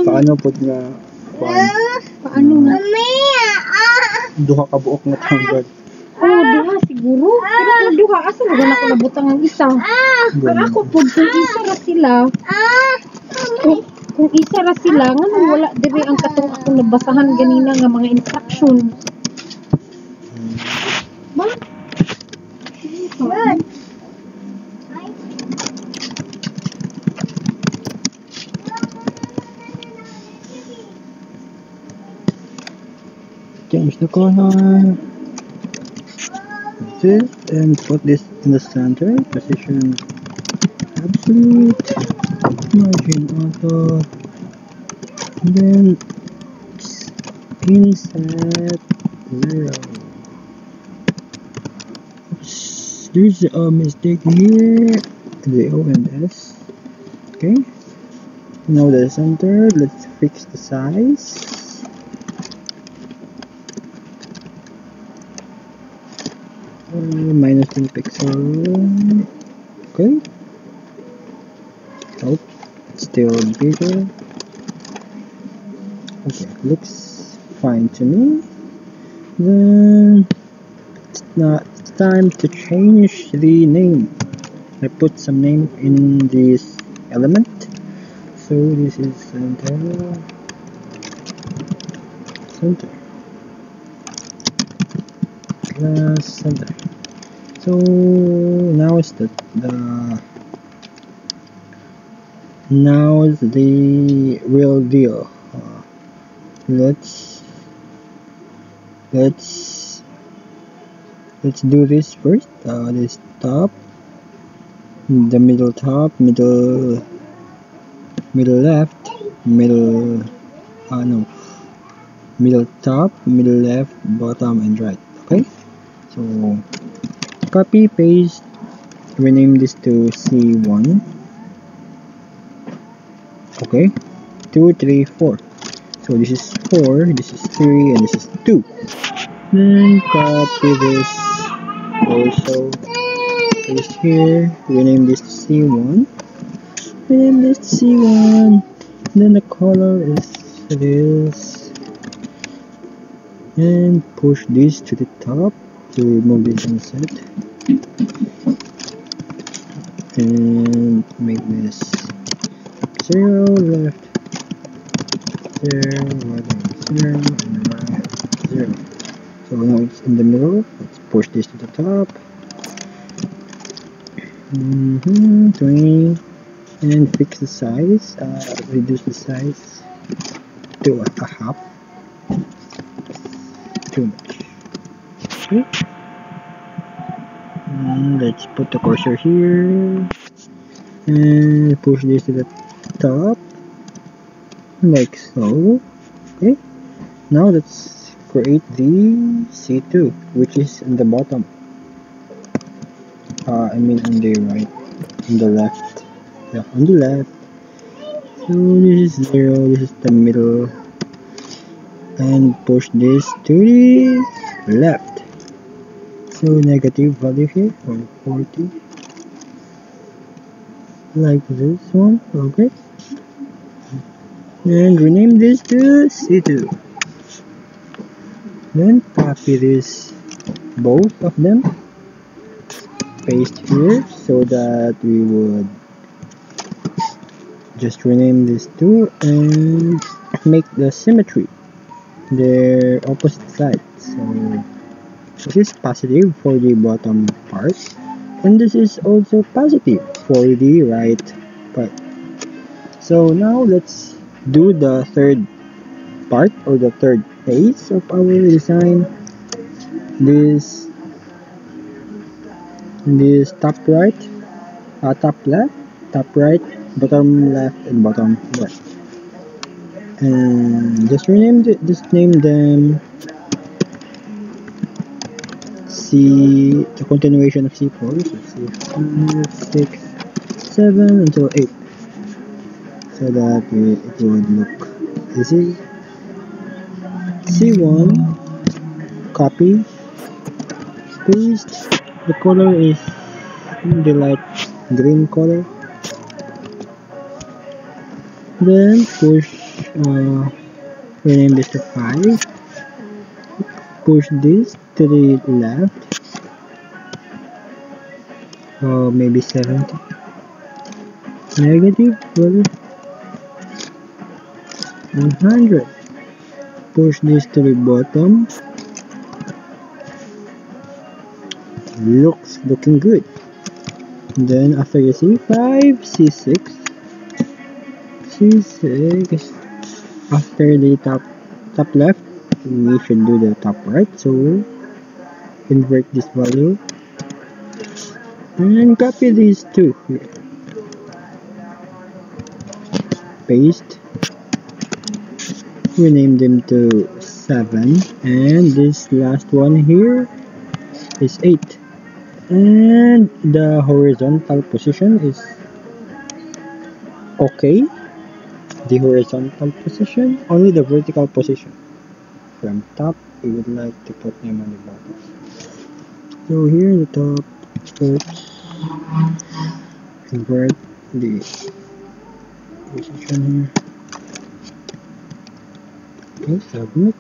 paano po nga Paano nga? duha ka buok nga tanggad? Duha siguro. Pero kung duha, asa na ako nabutang ang isa? Ang ako po, kung isa ra sila, kung isa ra sila, nga nang wala dire ang katong akong nabasahan ganina nga mga instruction. Ba? Change the color. That's it. And put this in the center. Position absolute. Margin auto. And then inset 0. Oops, there's a mistake here. The O and S. Okay. Now the center. Let's fix the size. Minus 10 pixel. Okay. Oh, still bigger. Okay, looks fine to me. Then it's time to change the name. I put some name in this element. So this is center. Class center. So now is the real deal. Let's do this first. This top, the middle top, middle left, middle top, middle left, bottom, and right. Okay. So copy, paste, rename this to C1. Okay, 2, 3, 4. So this is 4, this is 3, and this is 2. Then copy this also, paste here, rename this to C1. Rename this to C1. Then the color is this. And push this to the top to remove this inset. And make this 0, left, 0, right, 0, and right, 0. So now it's in the middle. Let's push this to the top. 20. And fix the size. Reduce the size to a half. Too much. Okay. Let's put the cursor here and push this to the top like so. Okay, now let's create the C2, which is in the bottom. I mean on the right, on the left. Yeah, on the left. So this is 0, this is the middle, and push this to the left. So negative value here for 40, like this one. Okay, and rename this to C2. Then copy this, both of them, paste here so that we would just rename this to and make the symmetry their opposite sides. So this is positive for the bottom part, and this is also positive for the right part. So now let's do the third part, or the third phase of our design. This top right, top left, top right, bottom left, and bottom right. And just name them C, the continuation of C4, so C5, 6, 7 until 8, so that it would look easy. C1, copy, paste, the color is the light green color, then push rename this to 5. Push this to the left. Maybe 70. Negative, well, 100. Push this to the bottom. Looking good. Then after you C5, C6, C6. After the top left, we should do the top right. So invert this value and copy these two here. Paste. Rename them to 7, and this last one here is 8. And the horizontal position is okay. The horizontal position, only the vertical position. From top, we would like to put them on the bottom. So here the top, oops, invert the position here. Okay, submit.